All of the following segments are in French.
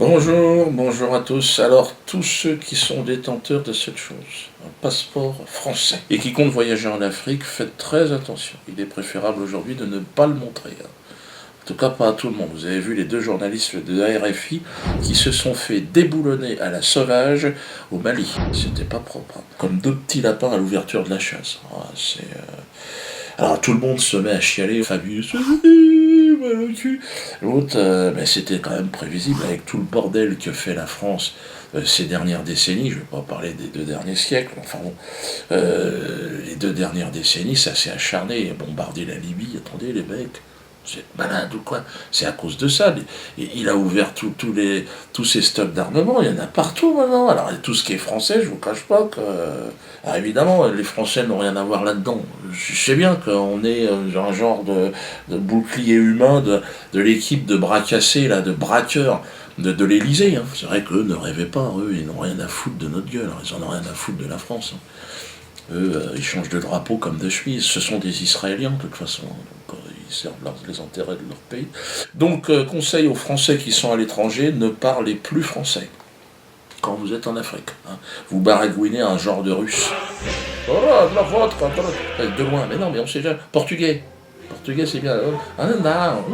Bonjour à tous. Alors, tous ceux qui sont détenteurs de cette chose, un passeport français, et qui comptent voyager en Afrique, faites très attention. Il est préférable aujourd'hui de ne pas le montrer, hein. En tout cas, pas à tout le monde. Vous avez vu les deux journalistes de RFI qui se sont fait déboulonner à la sauvage au Mali. C'était pas propre, hein. Comme deux petits lapins à l'ouverture de la chasse. Ah, alors tout le monde se met à chialer, Fabius, l'autre, mais c'était quand même prévisible avec tout le bordel que fait la France ces dernières décennies. Je ne vais pas parler des 2 derniers siècles, enfin bon, les 2 dernières décennies, ça s'est acharné, bombarder la Libye. Attendez les mecs, vous êtes malades ou quoi? C'est à cause de ça. Il a ouvert tous ces stocks d'armement, il y en a partout maintenant. Alors tout ce qui est français, je vous cache pas que... Alors évidemment, les Français n'ont rien à voir là-dedans. Je sais bien qu'on est un genre de bouclier humain de l'équipe de bras cassés, là, de braqueurs de l'Elysée, hein. C'est vrai qu'eux ne rêvaient pas, eux, ils n'ont rien à foutre de notre gueule, hein. Ils en ont rien à foutre de la France, hein. Eux, ils changent de drapeau comme de chemise. Ce sont des Israéliens, de toute façon, hein. Donc, ils servent les intérêts de leur pays. Donc, conseil aux Français qui sont à l'étranger, ne parlez plus français quand vous êtes en Afrique, hein. Vous baragouinez un genre de russe. Oh, de la vôtre, de loin, mais non, mais on sait déjà. Portugais. Portugais, c'est bien. Ah, non,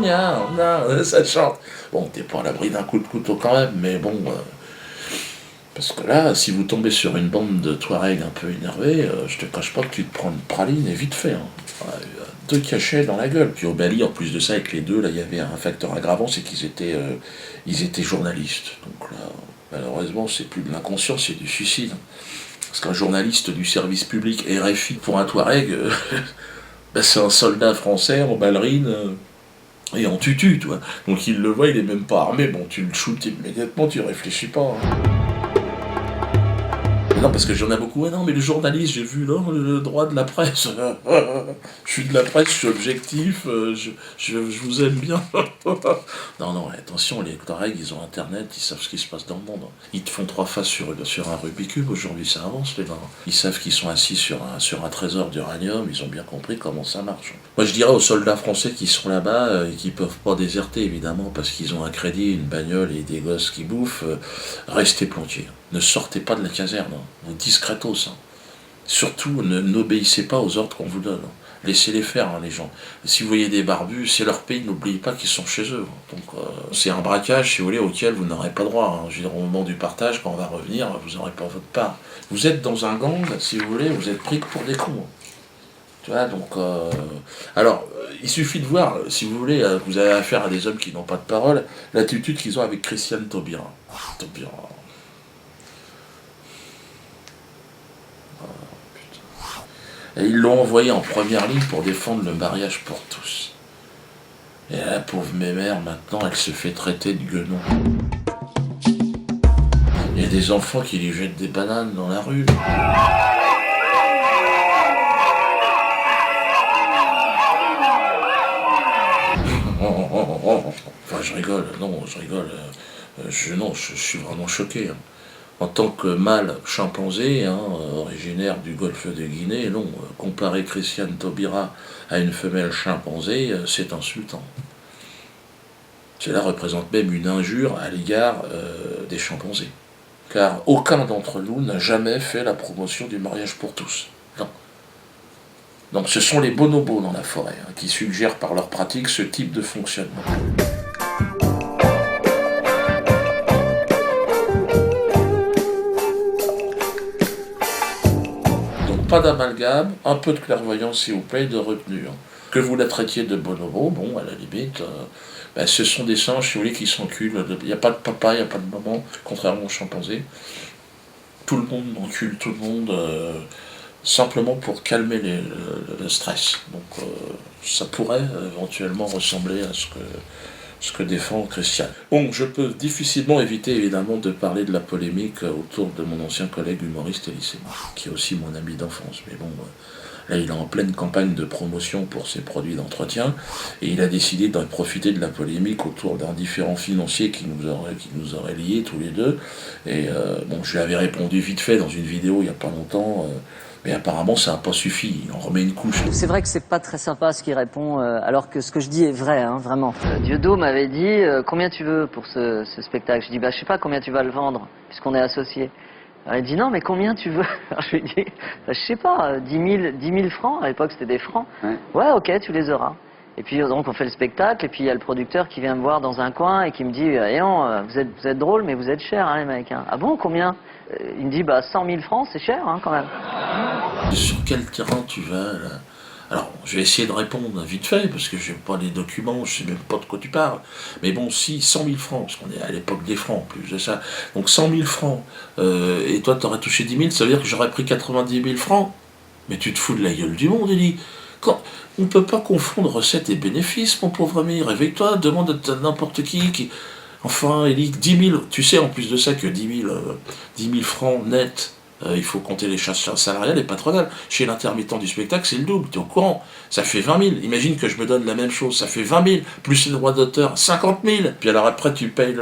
non, non, ça chante. Bon, t'es pas à l'abri d'un coup de couteau quand même, mais bon. Parce que là, si vous tombez sur une bande de Touaregs un peu énervés, je te cache pas que tu te prends une praline et vite fait, hein. Ouais, 2 cachets dans la gueule. Puis au Mali, en plus de ça, avec les deux, là, il y avait un facteur aggravant, c'est ils étaient journalistes. Donc là, malheureusement, c'est plus de l'inconscient, c'est du suicide. Parce qu'un journaliste du service public RFI pour un Touareg, ben, c'est un soldat français en ballerine et en tutu, tu vois. Donc il le voit, il est même pas armé, bon, tu le shootes immédiatement, tu réfléchis pas, hein. Mais non, parce que j'en ai beaucoup. Ah non, mais le journaliste, j'ai vu là, le droit de la presse. Je suis de la presse, je suis objectif, je vous aime bien. Non, non, attention, les Touaregs, ils ont internet, ils savent ce qui se passe dans le monde, hein. Ils te font 3 faces sur un Rubik's Cube, aujourd'hui ça avance, les gars. Ils savent qu'ils sont assis sur un trésor d'uranium, ils ont bien compris comment ça marche. Moi je dirais aux soldats français qui sont là-bas et qui peuvent pas déserter, évidemment, parce qu'ils ont un crédit, une bagnole et des gosses qui bouffent, restez planqués. Ne sortez pas de la caserne, hein. Discretos, hein. Surtout, n'obéissez pas aux ordres qu'on vous donne, hein. Laissez-les faire, hein, les gens. Si vous voyez des barbus, c'est leur pays, n'oubliez pas qu'ils sont chez eux, hein. Donc c'est un braquage, si vous voulez, auquel vous n'aurez pas droit, hein. Je veux dire, au moment du partage, quand on va revenir, vous n'aurez pas votre part. Vous êtes dans un gang, si vous voulez, vous êtes pris que pour des cons, hein. Tu vois, donc... alors, il suffit de voir, si vous voulez, vous avez affaire à des hommes qui n'ont pas de parole, l'attitude qu'ils ont avec Christiane Taubira. Taubira... Et ils l'ont envoyé en première ligne pour défendre le mariage pour tous. Et la pauvre mémère, maintenant, elle se fait traiter de guenon. Il y a des enfants qui lui jettent des bananes dans la rue. Enfin, je rigole, non, je rigole. Je suis vraiment choqué, hein. En tant que mâle chimpanzé, hein, originaire du golfe de Guinée, non, comparer Christiane Taubira à une femelle chimpanzé, c'est insultant. Cela représente même une injure à l'égard des chimpanzés. Car aucun d'entre nous n'a jamais fait la promotion du mariage pour tous. Non. Donc ce sont les bonobos dans la forêt, hein, qui suggèrent par leur pratique ce type de fonctionnement. Pas d'amalgame, un peu de clairvoyance s'il vous plaît, de retenue, hein. Que vous la traitiez de bonobo, bon, à la limite, ben, ce sont des singes, si vous voulez, qui s'enculent. Il n'y a pas de papa, il n'y a pas de maman, contrairement aux chimpanzés. Tout le monde encule tout le monde, simplement pour calmer le stress. Donc ça pourrait éventuellement ressembler à ce que défend Christian. Bon, je peux difficilement éviter évidemment de parler de la polémique autour de mon ancien collègue humoriste Elie, qui est aussi mon ami d'enfance. Mais bon, là il est en pleine campagne de promotion pour ses produits d'entretien, et il a décidé de profiter de la polémique autour d'un différend financier qui nous aurait liés tous les deux. Et bon, je lui avais répondu vite fait dans une vidéo il n'y a pas longtemps. Mais apparemment, ça n'a pas suffi. Il en remet une couche. C'est vrai que c'est pas très sympa ce qu'il répond, alors que ce que je dis est vrai, hein, vraiment. Dieudo m'avait dit combien tu veux pour ce spectacle. Je dis je sais pas combien tu vas le vendre, puisqu'on est associés. Alors, il dit non, mais combien tu veux? Alors, je lui dis je sais pas, 10 000 francs. À l'époque, c'était des francs. Ouais, ok, tu les auras. Et puis donc on fait le spectacle, et puis il y a le producteur qui vient me voir dans un coin et qui me dit eh non, vous êtes drôle, mais vous êtes cher, hein, les mecs. Hein. Ah bon, combien? Il me dit 100 000 francs, c'est cher, hein, quand même. Sur quel terrain tu vas là? Alors, je vais essayer de répondre vite fait, parce que je n'ai pas les documents, je ne sais même pas de quoi tu parles. Mais bon, si, 100 000 francs, parce qu'on est à l'époque des francs, en plus de ça. Donc 100 000 francs, et toi, tu aurais touché 10 000, ça veut dire que j'aurais pris 90 000 francs. Mais tu te fous de la gueule du monde, Elie. On ne peut pas confondre recettes et bénéfices, mon pauvre ami. Réveille-toi, demande à n'importe qui... Enfin, Elie, 10 000, tu sais en plus de ça que 10 000 francs net, il faut compter les charges salariales et patronales. Chez l'intermittent du spectacle, c'est le double, tu es au courant. Ça fait 20 000. Imagine que je me donne la même chose, ça fait 20 000, plus les droits d'auteur, 50 000. Puis alors après, tu payes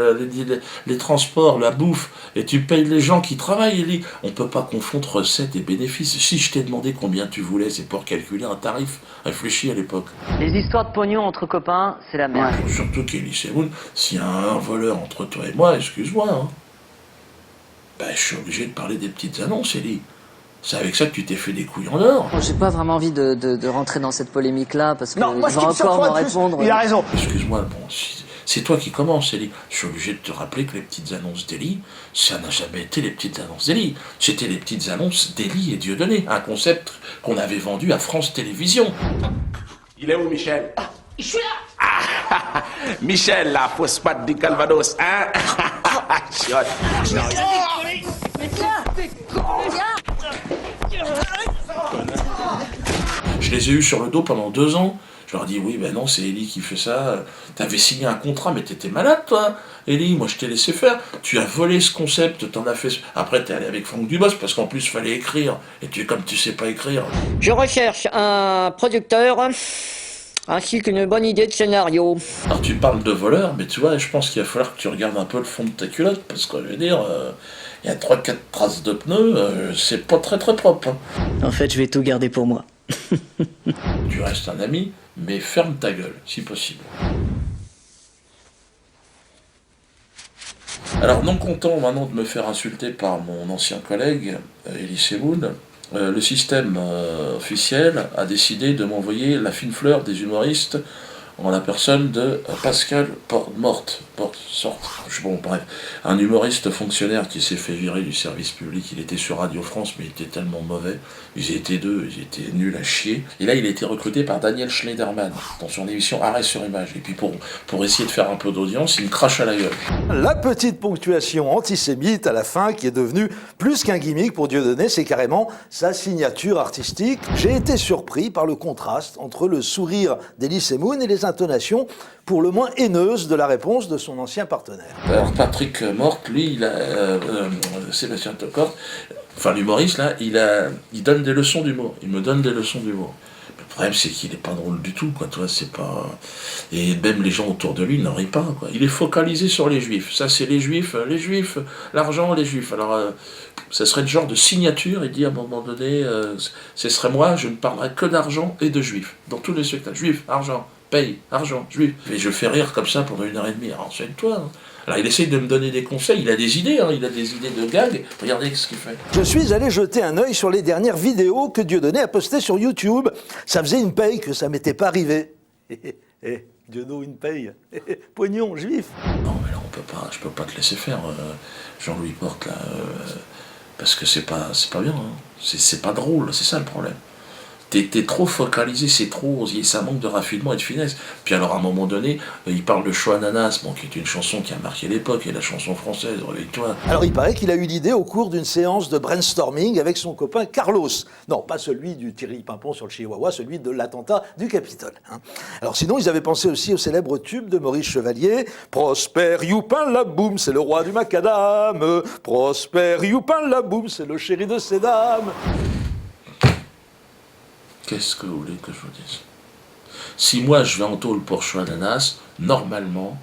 les transports, la bouffe, et tu payes les gens qui travaillent, Elie. On ne peut pas confondre recettes et bénéfices. Si je t'ai demandé combien tu voulais, c'est pour calculer un tarif réfléchi à l'époque. Les histoires de pognon entre copains, c'est la merde. Surtout qu'Elie Semoun, s'il y a un voleur entre toi et moi, excuse-moi, hein. Je suis obligé de parler des petites annonces, Elie. C'est avec ça que tu t'es fait des couilles en or. J'ai pas vraiment envie de rentrer dans cette polémique-là, parce que non, moi, il va encore me répondre. Il a raison. Excuse-moi, bon, c'est toi qui commences, Elie. Je suis obligé de te rappeler que les petites annonces d'Elie, ça n'a jamais été les petites annonces d'Elie. C'était les petites annonces d'Elie et Dieudonné, un concept qu'on avait vendu à France Télévisions. Il est où, Michel? Je suis là. Michel, la fausse patte du Calvados, hein? Je les ai eus sur le dos pendant 2 ans. Je leur ai dit, oui, ben non, c'est Elie qui fait ça. T'avais signé un contrat, mais t'étais malade, toi. Elie, moi, je t'ai laissé faire. Tu as volé ce concept, t'en as fait... Après, t'es allé avec Franck Dubosc, parce qu'en plus, il fallait écrire. Et comme tu sais pas écrire... Je recherche un producteur... ainsi qu'une bonne idée de scénario. Alors tu parles de voleur, mais tu vois, je pense qu'il va falloir que tu regardes un peu le fond de ta culotte, parce que je veux dire, il y a 3-4 traces de pneus, c'est pas très très propre. Hein. En fait, je vais tout garder pour moi. Tu restes un ami, mais ferme ta gueule, si possible. Alors non content maintenant de me faire insulter par mon ancien collègue, Elie Semoun, le système officiel a décidé de m'envoyer la fine fleur des humoristes en la personne de Pascal bon bref, un humoriste fonctionnaire qui s'est fait virer du service public. Il était sur Radio France, mais il était tellement mauvais, ils étaient deux, ils étaient nuls à chier, et là il a été recruté par Daniel Schneiderman dans son émission Arrêt sur Image, et puis pour essayer de faire un peu d'audience, il me crache à la gueule. La petite ponctuation antisémite à la fin, qui est devenue plus qu'un gimmick pour Dieudonné, c'est carrément sa signature artistique. J'ai été surpris par le contraste entre le sourire d'Elie Semoun et les intonations pour le moins haineuses de la réponse de son ancien partenaire. Alors Patrick Morte, lui, Sébastien Tocort, enfin l'humoriste là, il donne des leçons d'humour. Il me donne des leçons d'humour. Le problème c'est qu'il est pas drôle du tout, quoi. Toi, c'est pas. Et même les gens autour de lui n'en rient pas, quoi. Il est focalisé sur les juifs. Ça c'est les juifs, l'argent, les juifs. Alors ça serait le genre de signature. Il dit à un moment donné, ce serait moi, je ne parlerai que d'argent et de juifs dans tous les spectacles. Juifs, argent. Paye, argent, juif. Et je fais rire comme ça pendant 1h30. Renseigne-toi. Hein. Alors il essaye de me donner des conseils, il a des idées, hein, il a des idées de gags. Regardez ce qu'il fait. Je suis allé jeter un œil sur les dernières vidéos que Dieudonné a postées sur YouTube. Ça faisait une paye que ça m'était pas arrivé. Dieudonné, une paye. Pognon, juif. Non mais là je peux pas te laisser faire, Jean-Louis Porte là, parce que c'est pas bien. Hein. C'est pas drôle, c'est ça le problème. T'es trop focalisé, c'est trop, ça manque de raffinement et de finesse. Puis alors à un moment donné, il parle de Choix Ananas, bon, qui est une chanson qui a marqué l'époque, et la chanson française, réveille-toi. Alors il paraît qu'il a eu l'idée au cours d'une séance de brainstorming avec son copain Carlos. Non, pas celui du Thierry Pimpon sur le Chihuahua, celui de l'attentat du Capitole. Hein. Alors sinon, ils avaient pensé aussi au célèbre tube de Maurice Chevalier, Prosper Youpin la boum, c'est le roi du macadam. Prosper Youpin la boum, c'est le chéri de ces dames. Qu'est-ce que vous voulez que je vous dise? Si moi je vais en tôle pour Choix d'Ananas, normalement,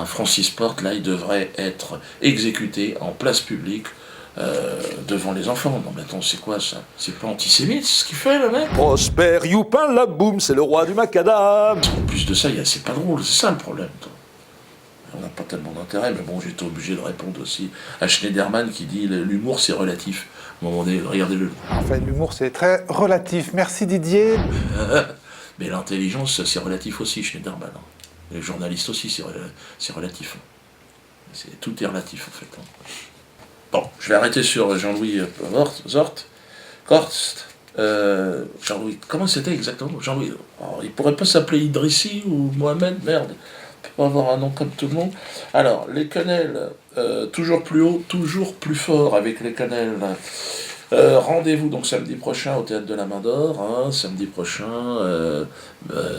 Francis Porte, là, il devrait être exécuté en place publique devant les enfants. Non mais attends, c'est quoi ça? C'est pas antisémite ce qu'il fait le mec? Prosper Youpin la boum, c'est le roi du macadam. En plus de ça, c'est pas drôle, c'est ça le problème. On n'a pas tellement d'intérêt, mais bon, j'étais obligé de répondre aussi à Schneiderman qui dit l'humour c'est relatif. À un moment donné, regardez-le. Enfin, l'humour, c'est très relatif. Merci Didier. Mais l'intelligence, c'est relatif aussi, Schneiderman. Les journalistes aussi, c'est relatif. Tout est relatif, en fait. Bon, je vais arrêter sur Jean-Louis Korst. Jean-Louis, comment c'était exactement Jean-Louis, il pourrait pas s'appeler Idrissi ou Mohamed, merde. Il peut pas avoir un nom comme tout le monde. Alors, les quenelles, toujours plus haut, toujours plus fort avec les quenelles. Rendez-vous donc samedi prochain au Théâtre de la Main d'Or, hein, samedi prochain,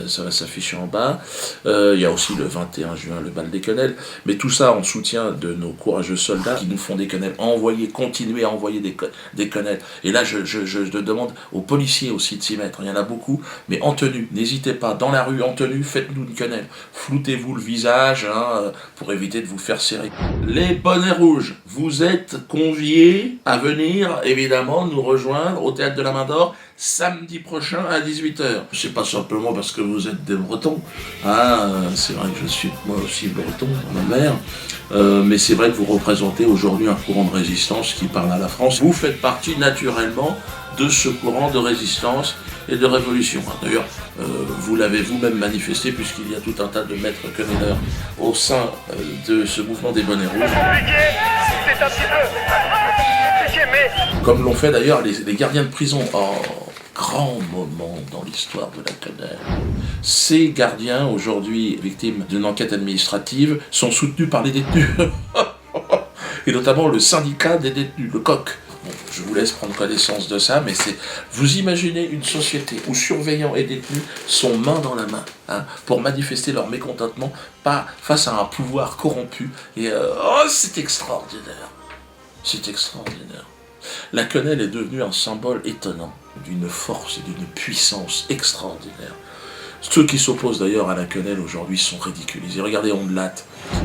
ça va s'afficher en bas. Il y a aussi le 21 juin le bal des quenelles, mais tout ça en soutien de nos courageux soldats qui nous font des quenelles. Continuez à envoyer des quenelles. Et là, je demande aux policiers aussi de s'y mettre. Il y en a beaucoup, mais en tenue. N'hésitez pas, dans la rue, en tenue, faites-nous une quenelle. Floutez-vous le visage pour éviter de vous faire serrer. Les bonnets rouges, vous êtes conviés à venir, évidemment, nous rejoindre au Théâtre de la Main d'Or samedi prochain à 18h. C'est pas simplement parce que vous êtes des Bretons, c'est vrai que je suis moi aussi breton, ma mère, mais c'est vrai que vous représentez aujourd'hui un courant de résistance qui parle à la France. Vous faites partie naturellement de ce courant de résistance et de révolution. D'ailleurs, vous l'avez vous-même manifesté puisqu'il y a tout un tas de maîtres quenelleurs au sein de ce mouvement des bonnets rouges. C'est un petit peu compliqué, mais... Comme l'ont fait d'ailleurs les gardiens de prison. Grand moment dans l'histoire de la quenelle. Ces gardiens, aujourd'hui victimes d'une enquête administrative, sont soutenus par les détenus. Et notamment le syndicat des détenus, le COQ. Bon, je vous laisse prendre connaissance de ça, mais vous imaginez une société où surveillants et détenus sont main dans la main pour manifester leur mécontentement face à un pouvoir corrompu. Et c'est extraordinaire. C'est extraordinaire. La quenelle est devenue un symbole étonnant d'une force et d'une puissance extraordinaire. Ceux qui s'opposent d'ailleurs à la quenelle aujourd'hui sont ridiculisés. Regardez Ondelat,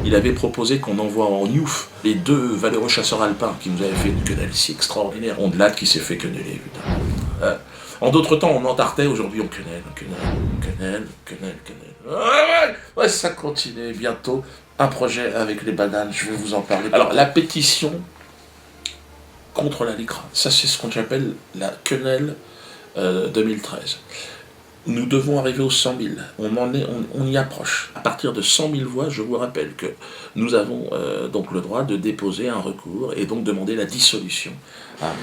il avait proposé qu'on envoie en Newf les 2 valeureux chasseurs alpins qui nous avaient fait une quenelle si extraordinaire. Ondelat qui s'est fait queneller, évidemment. En d'autres temps, on entartait, aujourd'hui on quenelle. Ouais, ça continue. Bientôt, un projet avec les bananes, je vais vous en parler. Alors, la pétition contre la LICRA, ça c'est ce qu'on appelle la quenelle 2013. Nous devons arriver aux 100 000, on y approche. À partir de 100 000 voix, je vous rappelle que nous avons donc le droit de déposer un recours et donc demander la dissolution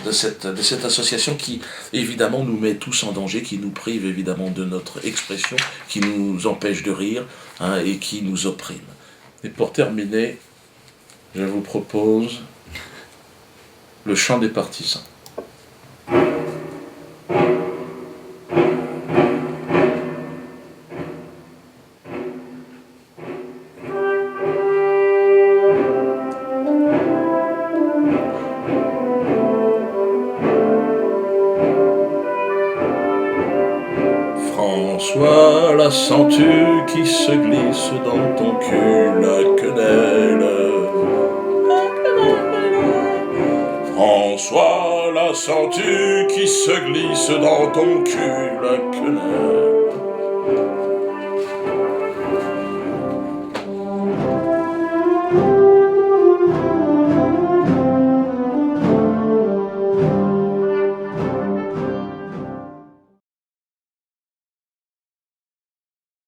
de cette association qui évidemment nous met tous en danger, qui nous prive évidemment de notre expression, qui nous empêche de rire et qui nous opprime. Et pour terminer, je vous propose le chant des partisans. François, la sens-tu qui se glisse dans ton cul, la quenelle? François, la sens-tu qui se glisse dans ton cul, la quenelle?